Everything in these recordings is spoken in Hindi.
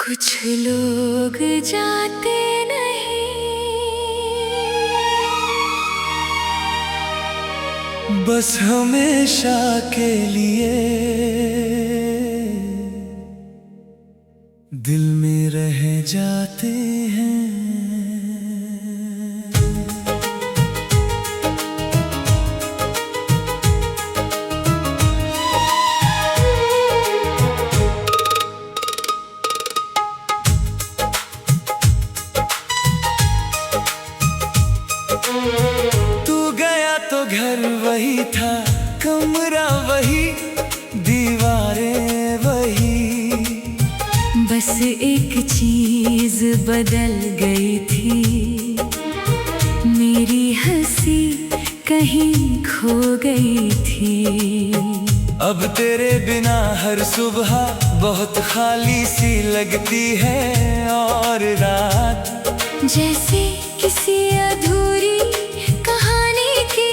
कुछ लोग जाते नहीं, बस हमेशा के लिए दिल में रह जाते हैं। तू गया तो घर वही था, कमरा वही, दीवारें वही, बस एक चीज बदल गई थी, मेरी हंसी कहीं खो गई थी। अब तेरे बिना हर सुबह बहुत खाली सी लगती है, और रात जैसे किसी अधूरी कहानी की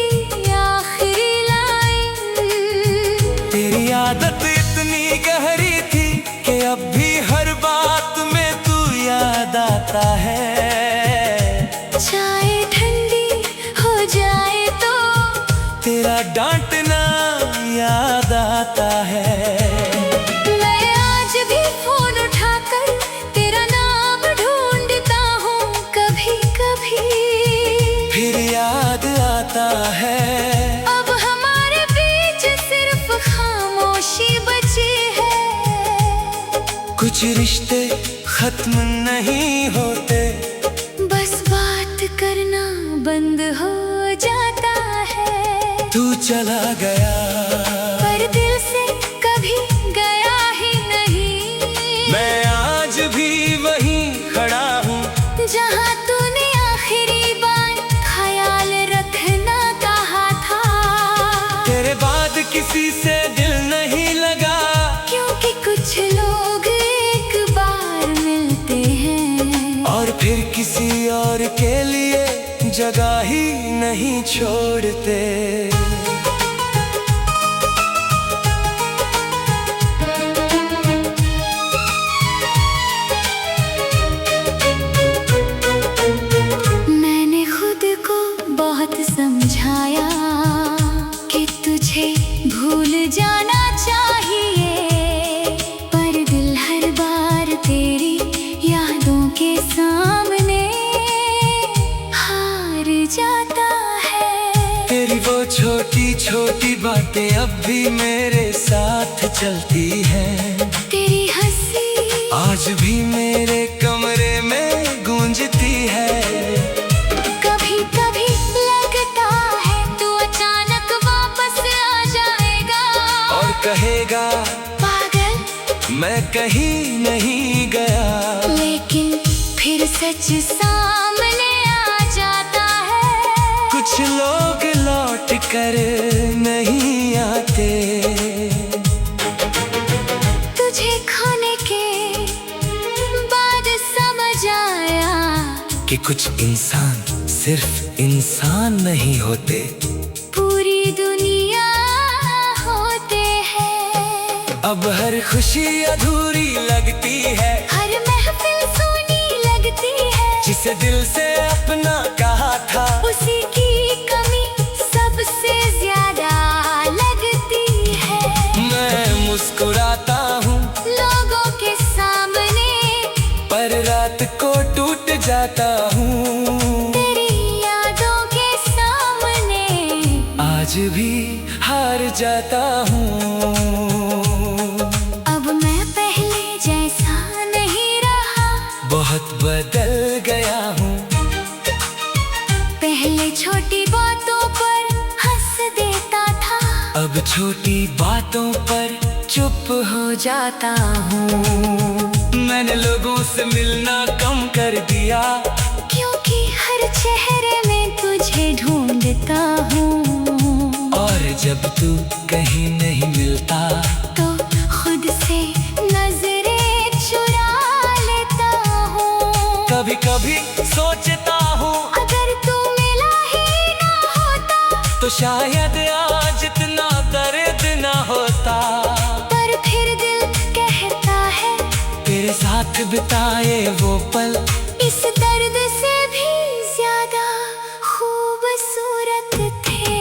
आखिरी लाइन। तेरी आदत इतनी गहरी थी कि अब भी हर बात में तू याद आता है। चाय ठंडी हो जाए तो तेरा डांटना याद आता है। मैं आज भी फोन उठाकर तेरा नाम ढूंढता हूँ, कभी कभी फिर याद आता है। अब हमारे बीच सिर्फ खामोशी बची है। कुछ रिश्ते खत्म नहीं होते, बस बात करना बंद हो जाता है। तू चला गया पर दिल से कभी गया ही नहीं। मैं आज भी वहीं खड़ा हूँ, जहाँ तूने आखिरी बार ख्याल रखना कहा था। तेरे बाद किसी से दिल नहीं लगा, क्योंकि कुछ लोग एक बार मिलते हैं और फिर किसी और के लिए जगह ही नहीं छोड़ते। मैंने खुद को बहुत समझाया कि तुझे भूल जाना चाहिए, पर दिल हर बार तेरी यादों के सामने हार जाता है। तेरी वो छोटी छोटी बातें अब भी मेरे साथ चलती हैं। तेरी हंसी आज भी मेरे कमरे में गूंजती है। कभी कभी लगता है तू अचानक वापस आ जाएगा और कहेगा पागल मैं कहीं नहीं गया। लेकिन फिर सच सामने आ जाता है। कुछ लोग लौट कर नहीं आते, तुझे खोने के बाद समझ आया कि कुछ इंसान सिर्फ इंसान नहीं होते, पूरी दुनिया होते हैं। अब हर खुशी अधूरी लगती है, हर महफिल सोनी लगती है। जिसे दिल से अपना कहा था, उसी की कमी सबसे ज्यादा लगती है। मैं मुस्कुराता हूँ लोगों के सामने, पर रात को टूट जाता हूँ। तेरी यादों के सामने आज भी हार जाता हूँ। अब मैं पहले जैसा नहीं रहा, बहुत बदल गया हूँ। पहले छोटी बातों पर हंस देता था, अब छोटी बातों पर चुप हो जाता हूँ। मैंने लोगों से मिलना कम कर दिया, क्योंकि हर चेहरे में तुझे ढूंढता हूँ। और जब तू कहीं नहीं मिलता, तो खुद से नजरें चुरा लेता हूँ। कभी कभी सोचता हूँ अगर तू मिला ही ना होता, तो शायद आज इतना दर्द ना होता। पर फिर दिल कहता है तेरे साथ साथ बिताए वो पल इस दर्द से भी ज्यादा खूबसूरत थे।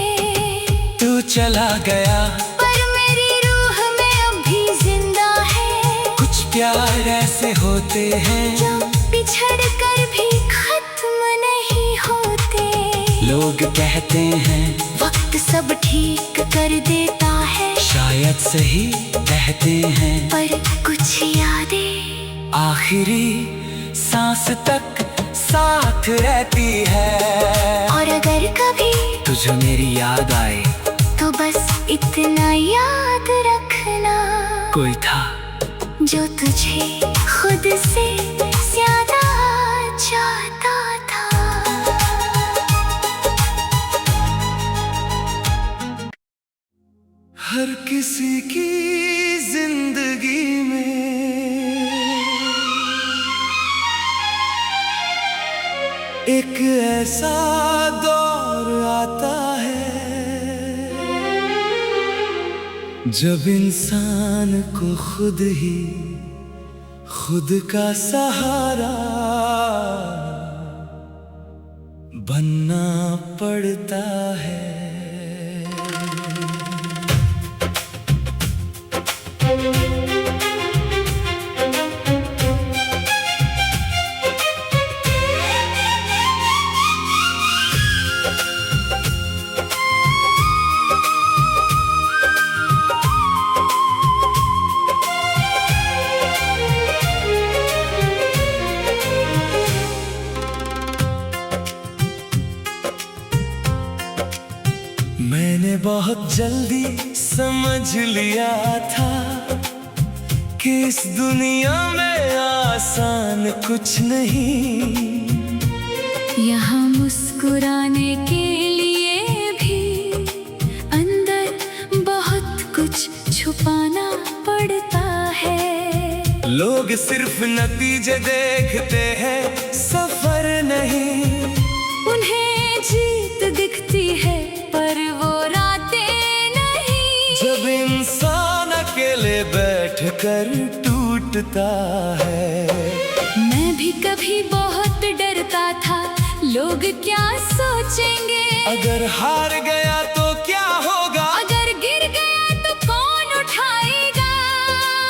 तू चला गया पर मेरी रूह में अब भी जिंदा है। कुछ प्यार ऐसे होते हैं जो बिछड़ कर भी खत्म नहीं होते। लोग कहते हैं वक्त सब ठीक कर देता है। शायद सही कहते हैं, पर कुछ यादें आखिरी सांस तक साथ रहती है। और अगर कभी तुझे मेरी याद आए तो बस इतना याद रखना, कोई था जो तुझे खुद से ज्यादा चाहता था। हर किसी की जिंदगी में एक ऐसा दौर आता है जब इंसान को खुद ही खुद का सहारा बनना पड़ता है। मैंने बहुत जल्दी समझ लिया था कि इस दुनिया में आसान कुछ नहीं। यहाँ मुस्कुराने के लिए भी अंदर बहुत कुछ छुपाना पड़ता है। लोग सिर्फ नतीजे देखते हैं, सफर नहीं। उन्हें जीत दिखती है पर वो रातें नहीं। जब इंसान अकेले बैठकर टूटता है। मैं भी कभी बहुत डरता था, लोग क्या सोचेंगे। अगर हार गया तो क्या होगा, अगर गिर गया तो कौन उठाएगा।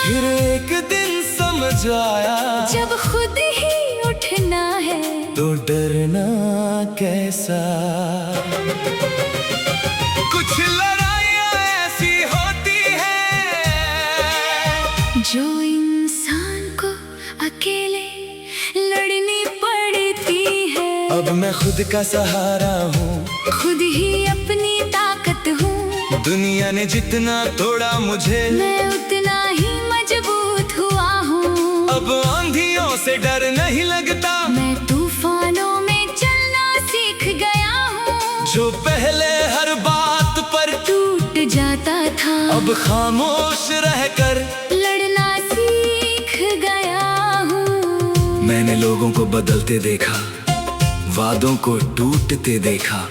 फिर एक दिन समझ आया जब खुद ही उठना है तो डरना कैसा। कुछ लड़ाइयाँ ऐसी होती हैं जो इंसान को अकेले लड़नी पड़ती है। अब मैं खुद का सहारा हूँ, खुद ही अपनी ताकत हूँ। दुनिया ने जितना तोड़ा मुझे, मैं उतना ही मजबूत हुआ हूँ। अब आंधियों से डर नहीं लगता। मैं तूफानों में चलना सीख गया हूँ। जो पहले हर बात पर टूट जाता था, अब खामोश रहकर लड़ना सीख गया हूँ। मैंने लोगों को बदलते देखा, वादों को टूटते देखा।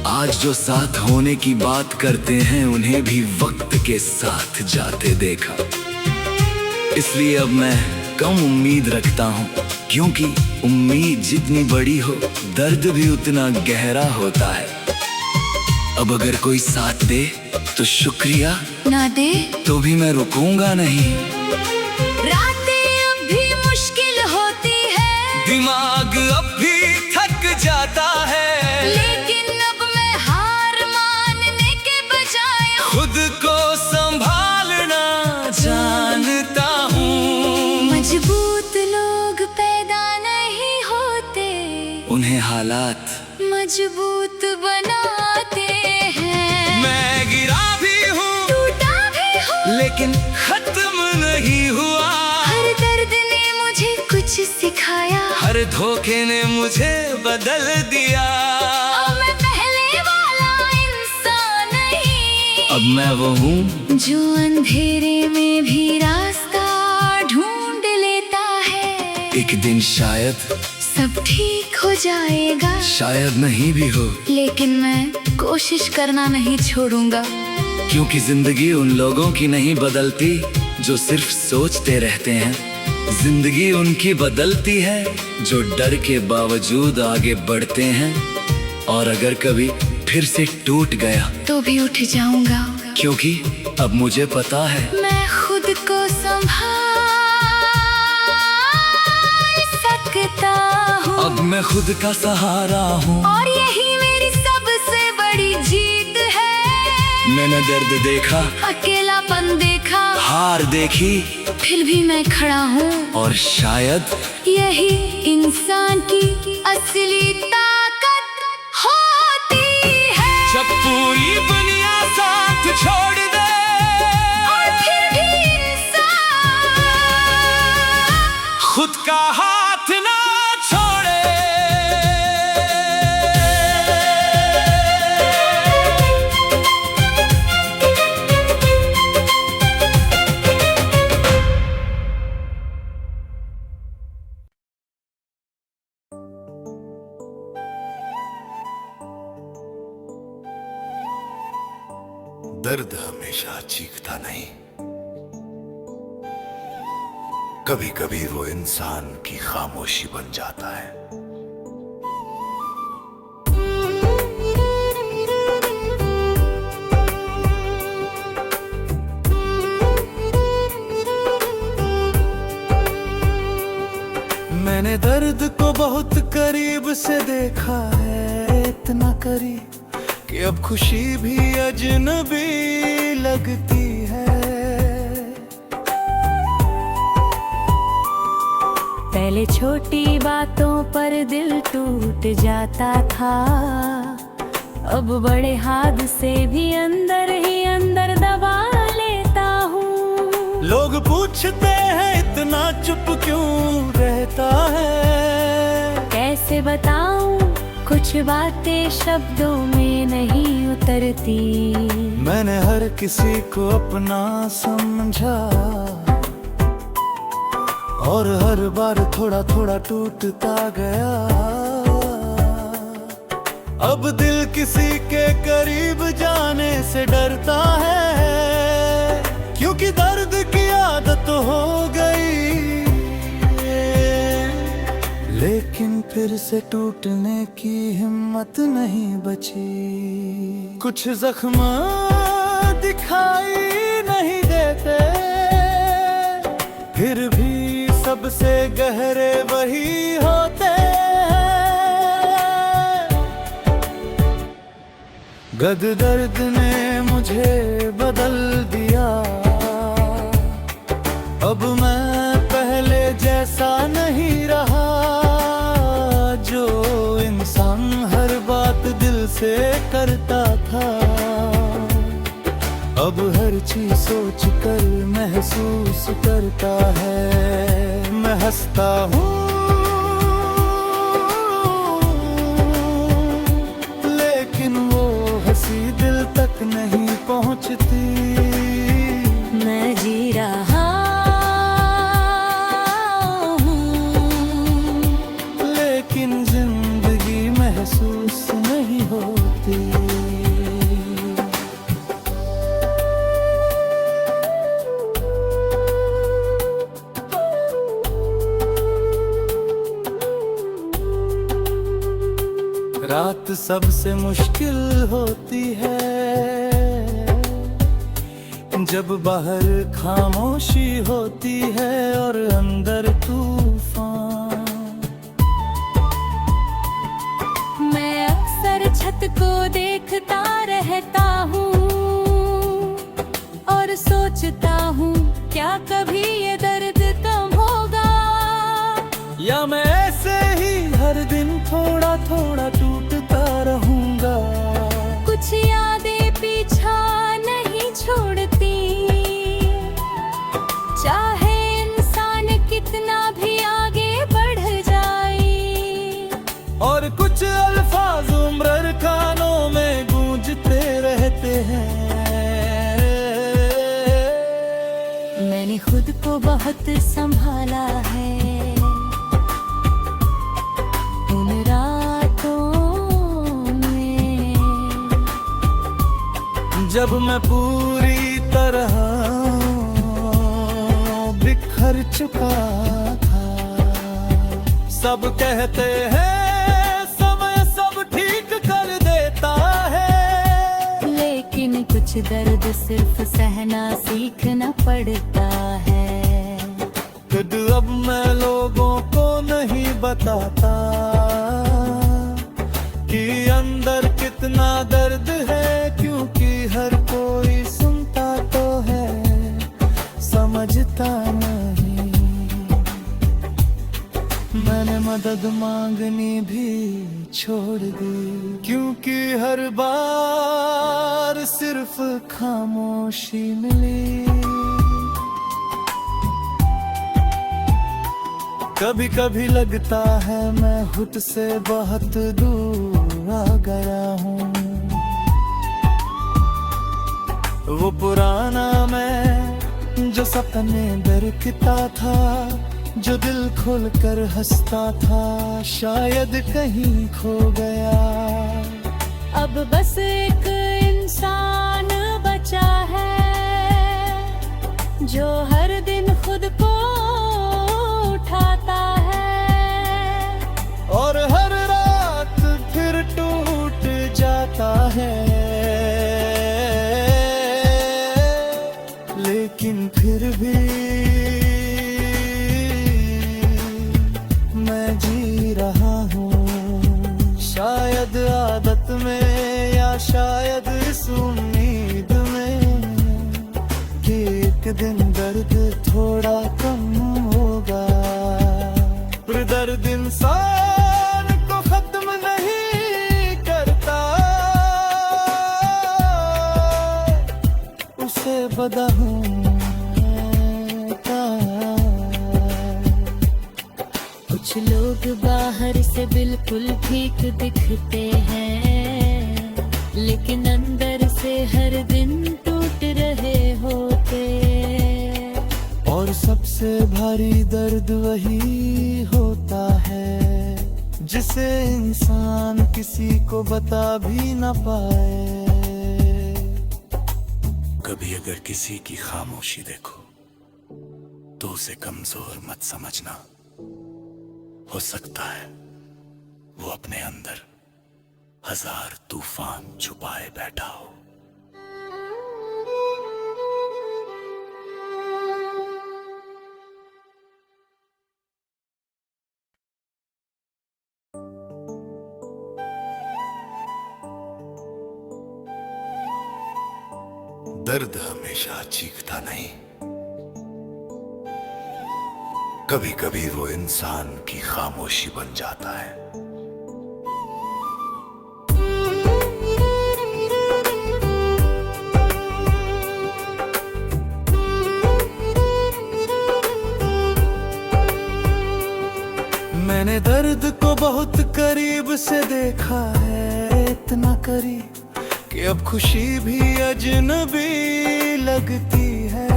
आज जो साथ होने की बात करते हैं, उन्हें भी वक्त के साथ जाते देखा। इसलिए अब मैं कम उम्मीद रखता हूँ, क्योंकि उम्मीद जितनी बड़ी हो, दर्द भी उतना गहरा होता है। अब अगर कोई साथ दे तो शुक्रिया, ना दे तो भी मैं रुकूंगा नहीं। रातें अब भी मुश्किल होती है, दिमाग अब भी थक जाता है, लेकिन अब मैं हार मानने के बजाय खुद को संभालना जानता हूँ। मजबूत लोग पैदा नहीं होते, उन्हें हालात मजबूत बनाते हैं। मैं गिरा भी हूँ, टूटा भी हूँ, लेकिन खत्म नहीं हुआ। हर दर्द ने मुझे कुछ सिखाया, हर धोखे ने मुझे बदल दिया। अब मैं पहले वाला इंसान नहीं, अब मैं वो हूँ जो अंधेरे में भी रास्ता ढूंढ लेता है। एक दिन शायद सब ठीक हो जाएगा, शायद नहीं भी हो, लेकिन मैं कोशिश करना नहीं छोड़ूंगा। क्योंकि जिंदगी उन लोगों की नहीं बदलती जो सिर्फ सोचते रहते हैं। जिंदगी उनकी बदलती है जो डर के बावजूद आगे बढ़ते हैं। और अगर कभी फिर से टूट गया तो भी उठ जाऊंगा, क्योंकि अब मुझे पता है मैं खुद को संभाल सकता हूँ। अब मैं खुद का सहारा हूँ और यही मेरी सबसे बड़ी जीत है। मैंने दर्द देखा, अकेलापन देखा, हार देखी, फिर भी मैं खड़ा हूँ। और शायद यही इंसान की असली ताकत होती है। जब पूरी दुनिया साथ छोड़ दे और फिर भी इंसान खुद का हाथ ना छोड़े। दर्द हमेशा चीखता नहीं, कभी कभी वो इंसान की खामोशी बन जाता है। मैंने दर्द को बहुत करीब से देखा है, इतना करीब कि अब खुशी भी अजनबी लगती है। पहले छोटी बातों पर दिल टूट जाता था, अब बड़े हादसे भी अंदर ही अंदर दबा लेता हूँ। लोग पूछते हैं इतना चुप क्यों रहता है, कैसे बताऊँ कुछ बातें शब्दों में नहीं उतरती। मैंने हर किसी को अपना समझा और हर बार थोड़ा थोड़ा टूटता गया। अब दिल किसी के करीब जाने से डरता है, क्योंकि दर्द की आदत हो गई। लेकिन फिर से टूटने की हिम्मत नहीं बची। कुछ जख्म दिखाई नहीं देते, फिर भी सबसे गहरे वही होते हैं। गद दर्द ने मुझे बदल दिया, अब मैं पहले जैसा नहीं रहा। जो इंसान हर बात दिल से करता था, अब हर चीज सोच कर महसूस करता है। मैं हंसता हूँ लेकिन वो हंसी दिल तक नहीं पहुँचती। मैं जी रहा हूँ लेकिन जिंदगी महसूस नहीं होती। रात सबसे मुश्किल होती है, जब बाहर खामोशी होती है और अंदर तूफान। मैं अक्सर छत को देखता रहता हूँ और सोचता हूँ क्या कभी ये दर्द कम होगा, या मैं ऐसे ही हर दिन थोड़ा थोड़ा टूटता रहूंगा। कुछ यादें पीछा नहीं छोड़ती, चाहे इंसान कितना भी आगे बढ़ जाए। और कुछ अल्फाज उम्र कानों में गूंजते रहते हैं। मैंने खुद को बहुत संभाला है उन रातों में, जब मैं पूरी तरह बिखर चुका सब कहते हैं समय सब ठीक कर देता है, लेकिन कुछ दर्द सिर्फ सहना सीखना पड़ता है। खुद अब मैं लोगों को नहीं बताता कि अंदर कितना दर्द है, क्योंकि हर कोई सुनता तो है, समझता नहीं। मैंने मदद मांगनी भी छोड़ दी, क्योंकि हर बार सिर्फ खामोशी मिली। कभी कभी लगता है मैं खुद से बहुत दूर आ गया हूँ। वो पुराना मैं जो सपने दरकता था, जो दिल खोल कर हंसता था, शायद कहीं खो गया। अब बस एक इंसान बचा है जो हर दिन खुद को उठाता है और हर रात फिर टूट जाता है, लेकिन फिर भी मैं जी रहा हूँ। शायद आदत में या शायद इस उम्मीद में कि एक दिन दर्द थोड़ा कम होगा। पर दर्द इंसान को खत्म नहीं करता, उसे बदलता। कुछ लोग बाहर से बिल्कुल ठीक दिखते हैं, लेकिन अंदर से हर दिन टूट रहे होते। और सबसे भारी दर्द वही होता है जिसे इंसान किसी को बता भी न पाए। कभी अगर किसी की खामोशी देखो तो उसे कमजोर मत समझना। हो सकता है वो अपने अंदर 1000 तूफान छुपाए बैठा हो। दर्द हमेशा चीखता नहीं, कभी कभी वो इंसान की खामोशी बन जाता है। मैंने दर्द को बहुत करीब से देखा है, इतना करीब कि अब खुशी भी अजनबी लगती है।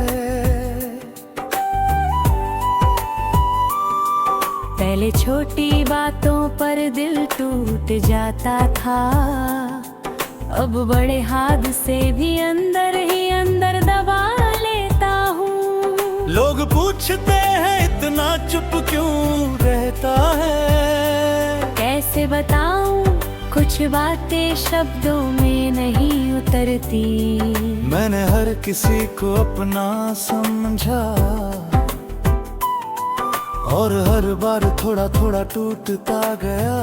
पहले छोटी बातों पर दिल टूट जाता था, अब बड़े हादसे भी अंदर ही अंदर दबा लेता हूँ। लोग पूछते हैं इतना चुप क्यों रहता है, कैसे बताऊं कुछ बातें शब्दों में नहीं उतरती। मैंने हर किसी को अपना समझा और हर बार थोड़ा थोड़ा टूटता गया।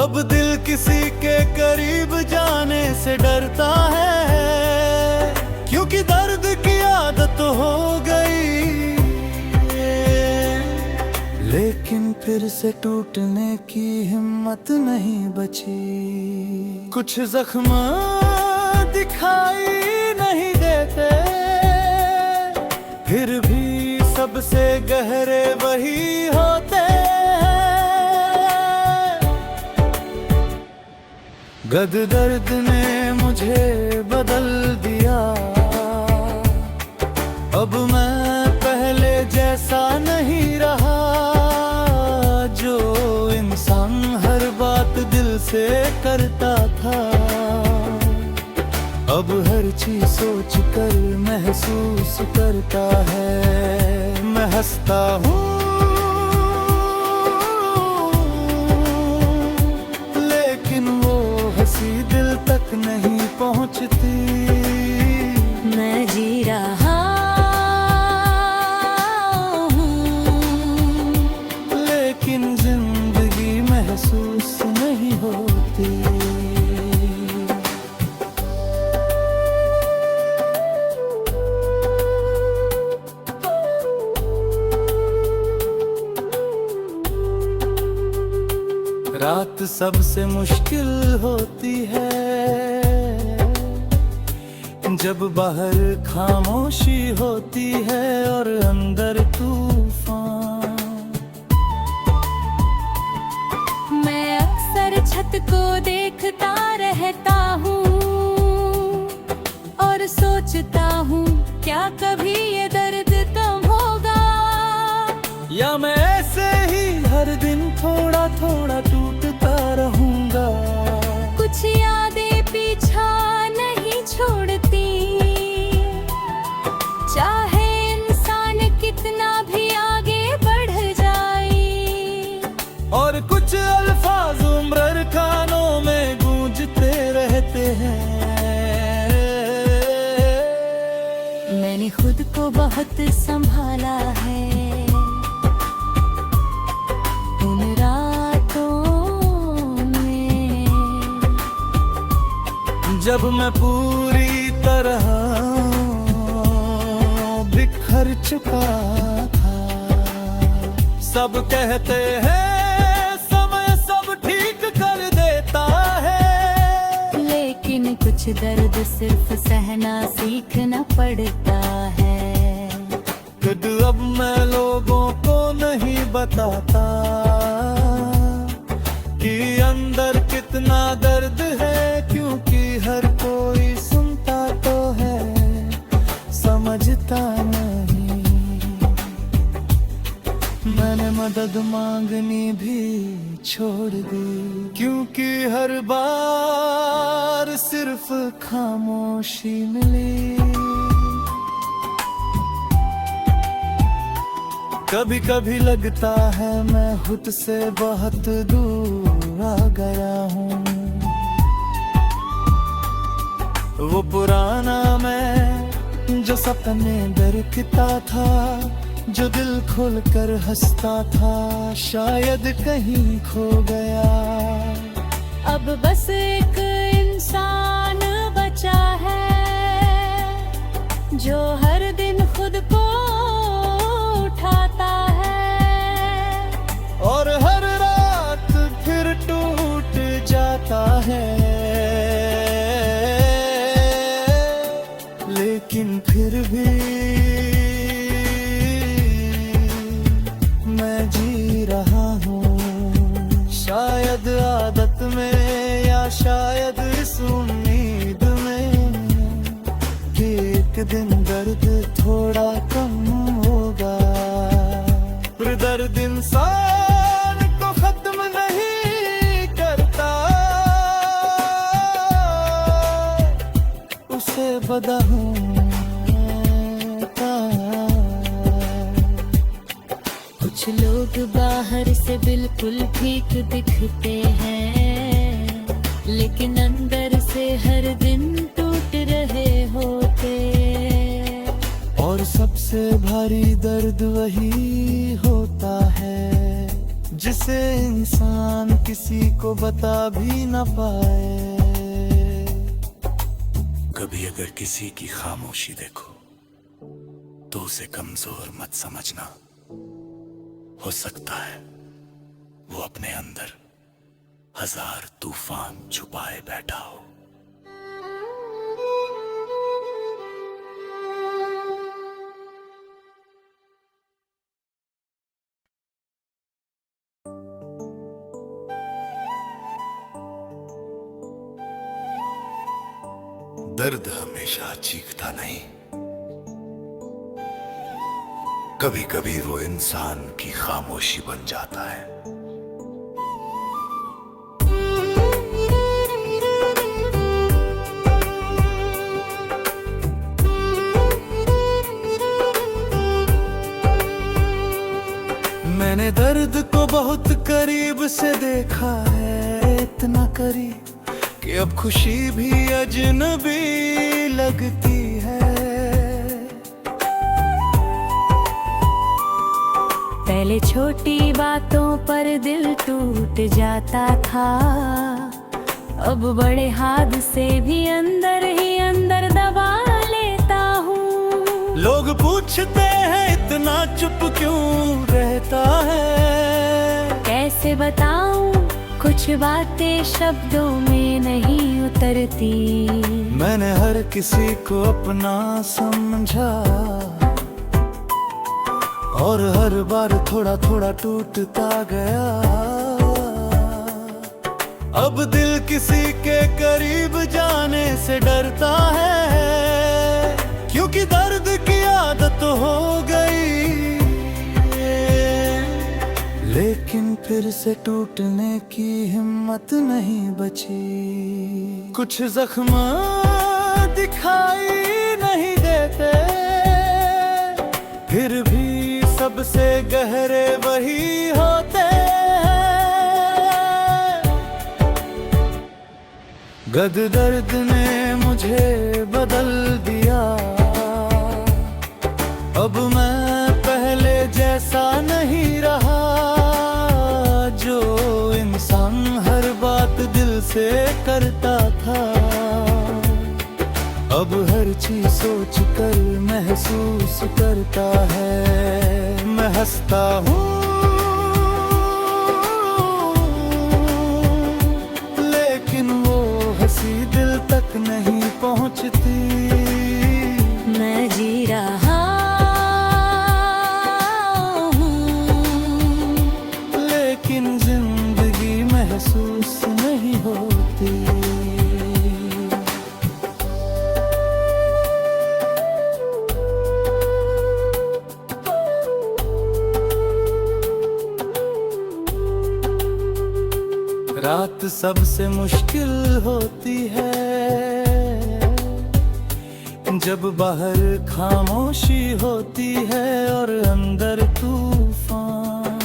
अब दिल किसी के करीब जाने से डरता है, क्योंकि दर्द की आदत हो गई। लेकिन फिर से टूटने की हिम्मत नहीं बची। कुछ जख्म दिखाई नहीं देते, फिर भी सबसे गहरे वही होते हैं। गद दर्द ने मुझे बदल दिया, अब मैं पहले जैसा नहीं रहा। जो इंसान हर बात दिल से करता था, अब हर चीज सोच कर महसूस करता है। मैं हंसता हूँ सोचती मैं जी रहा हूँ, लेकिन जिंदगी महसूस नहीं होती। रात सबसे मुश्किल होती है जब बाहर खामोशी होती है और अंदर तूफान। मैं अक्सर छत को देखता रहता हूँ और सोचता हूँ क्या कभी ये दर्द कम होगा, या मैं ऐसे ही हर दिन थोड़ा थोड़ा टूटता रहूंगा। कुछ यादें पीछा नहीं छोड़ती, चाहे इंसान कितना भी आगे बढ़ जाए। और कुछ अल्फाज उम्र कानों में गूंजते रहते हैं। मैंने खुद को बहुत संभाला है उन रातों में, जब मैं पूरी तरह बिखर चुका था। सब कहते हैं समय सब ठीक कर देता है, लेकिन कुछ दर्द सिर्फ सहना सीखना पड़ता है। खुद अब मैं लोगों को नहीं बताता कि अंदर कितना दर्द है, क्योंकि हर कोई सुनता तो है समझता नहीं। मैंने मदद मांगनी भी छोड़ दी, क्योंकि हर बार सिर्फ खामोशी मिली। कभी कभी लगता है मैं खुद से बहुत दूर आ गया हूँ। वो पुराना मैं जो सपने देखता था, जो दिल खोल कर हंसता था, शायद कहीं खो गया। अब बस एक इंसान बचा है जो हर दिन खुद को उठाता है और हर रात फिर टूट जाता है। लेकिन फिर भी मैं जी रहा हूँ, शायद आदत में या शायद इस उम्मीद में कि एक दिन दर्द थोड़ा कम होगा। फिर दर्द इंसान को खत्म नहीं करता, उसे बदहूता। कुछ लोग बाहर से बिल्कुल ठीक दिखते हैं, लेकिन अंदर से हर दिन टूट रहे होते। और सबसे भारी दर्द वही होता है जिसे इंसान किसी को बता भी न पाए। कभी अगर किसी की खामोशी देखो तो उसे कमजोर मत समझना। हो सकता है वो अपने अंदर हजार तूफान छुपाए बैठा हो। दर्द हमेशा चीखता नहीं, कभी कभी वो इंसान की खामोशी बन जाता है। मैंने दर्द को बहुत करीब से देखा है, इतना करीब कि कि अब खुशी भी अजनबी लगती है। पहले छोटी बातों पर दिल टूट जाता था, अब बड़े हादसे भी अंदर ही अंदर दबा लेता हूँ। लोग पूछते हैं इतना चुप क्यों रहता है, कैसे बताऊं कुछ बातें शब्दों में नहीं उतरती। मैंने हर किसी को अपना समझा और हर बार थोड़ा थोड़ा टूटता गया। अब दिल किसी के करीब जाने से डरता है, क्योंकि दर्द की आदत हो गई। लेकिन फिर से टूटने की हिम्मत नहीं बची। कुछ जख्म दिखाई नहीं देते, फिर भी सबसे गहरे वही होते हैं। गद दर्द ने मुझे बदल दिया, अब मैं पहले जैसा नहीं रहा। जो इंसान हर बात दिल से करता था, अब हर चीज सोच कर महसूस करता है। मैं हंसता हूँ लेकिन वो हंसी दिल तक नहीं पहुँचती। मैं जी रहा हूँ लेकिन जिंदगी महसूस नहीं होती। रात सबसे मुश्किल होती है, जब बाहर खामोशी होती है और अंदर तूफान।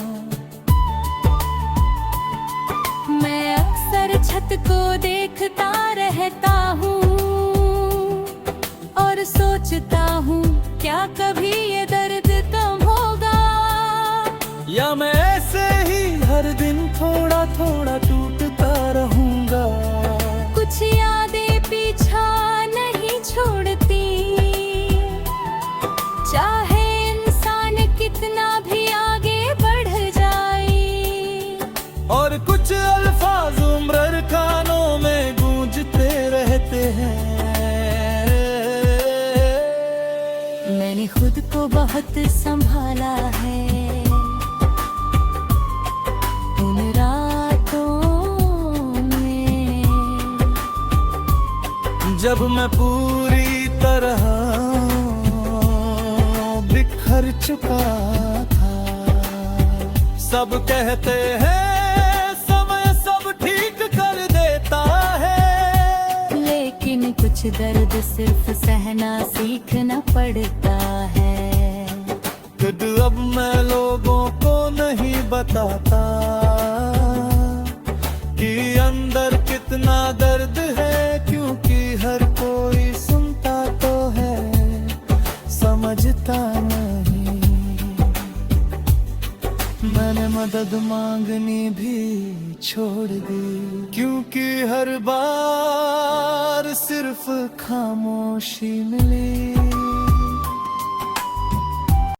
मैं अक्सर छत को देखता रहता हूँ और सोचता हूँ क्या कभी ये दर्द कम होगा। या मैं ऐसे ही हर दिन थोड़ा थोड़ा टूटता रहूंगा। कुछ यादें पीछा नहीं छोड़ती, चाहे इंसान कितना भी आगे बढ़ जाए। और कुछ अल्फाज उम्र कानों में गूंजते रहते हैं। मैंने खुद को बहुत संभाला है उन रातों में, जब मैं पूरी तरह बिखर चुका था। सब कहते हैं समय सब ठीक कर देता है, लेकिन कुछ दर्द सिर्फ सहना सीखना पड़ता है। खुद अब मैं लोगों को नहीं बताता कि अंदर कितना दर्द है, क्योंकि हर कोई सुनता तो है समझता नहीं। मैंने मदद मांगनी भी छोड़ दी, क्योंकि हर बार सिर्फ खामोशी मिली।